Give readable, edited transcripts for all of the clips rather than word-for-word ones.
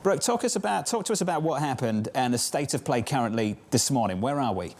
Brooke, talk to us about what happened and the state of play currently this morning. Where are we?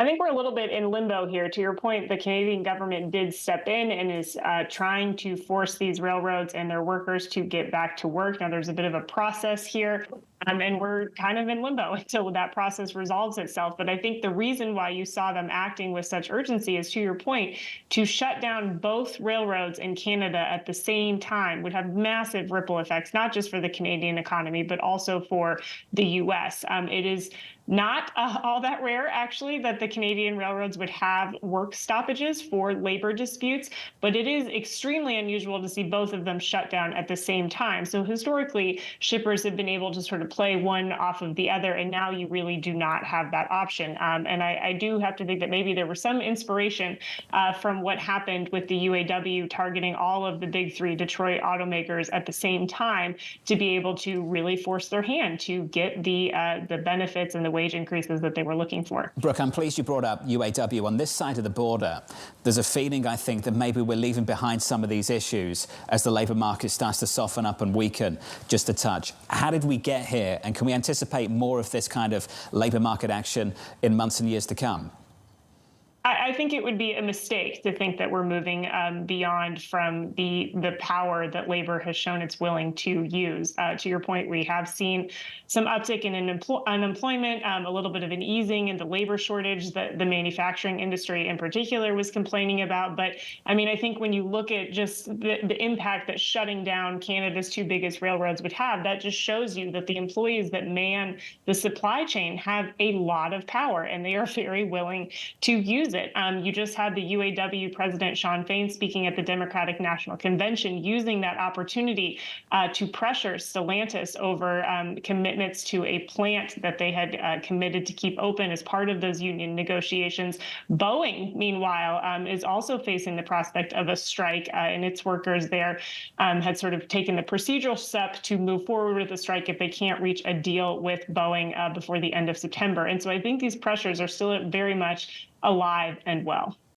I think we're a little bit in limbo here. To your point, the Canadian government did step in and is trying to force these railroads and their workers to get back to work. Now, there's a bit of a process here, and we're kind of in limbo until that process resolves itself. But I think the reason why you saw them acting with such urgency is, to your point, to shut down both railroads in Canada at the same time would have massive ripple effects, not just for the Canadian economy, but also for the U.S. It is not all that rare, actually, that the Canadian railroads would have work stoppages for labor disputes, but it is extremely unusual to see both of them shut down at the same time. So historically, shippers have been able to sort of play one off of the other, and now you really do not have that option. And I do have to think that maybe there was some inspiration from what happened with the UAW targeting all of the big three Detroit automakers at the same time to be able to really force their hand to get the benefits and the wage increases that they were looking for. Brooke, I'm pleased you brought up UAW. On this side of the border, there's a feeling, I think, that maybe we're leaving behind some of these issues as the labour market starts to soften up and weaken just a touch. How did we get here, and can we anticipate more of this kind of labour market action in months and years to come? I think it would be a mistake to think that we're moving beyond from the power that labor has shown it's willing to use. To your point, we have seen some uptick in unemployment, a little bit of an easing in the labor shortage that the manufacturing industry in particular was complaining about. But I mean, I think when you look at just the impact that shutting down Canada's two biggest railroads would have, that just shows you that the employees that man the supply chain have a lot of power, and they are very willing to use it. You just had the UAW president, Shawn Fain, speaking at the Democratic National Convention, using that opportunity to pressure Stellantis over commitments to a plant that they had committed to keep open as part of those union negotiations. Boeing, meanwhile, is also facing the prospect of a strike, and its workers there had sort of taken the procedural step to move forward with a strike if they can't reach a deal with Boeing before the end of September. And so I think these pressures are still very much alive and well.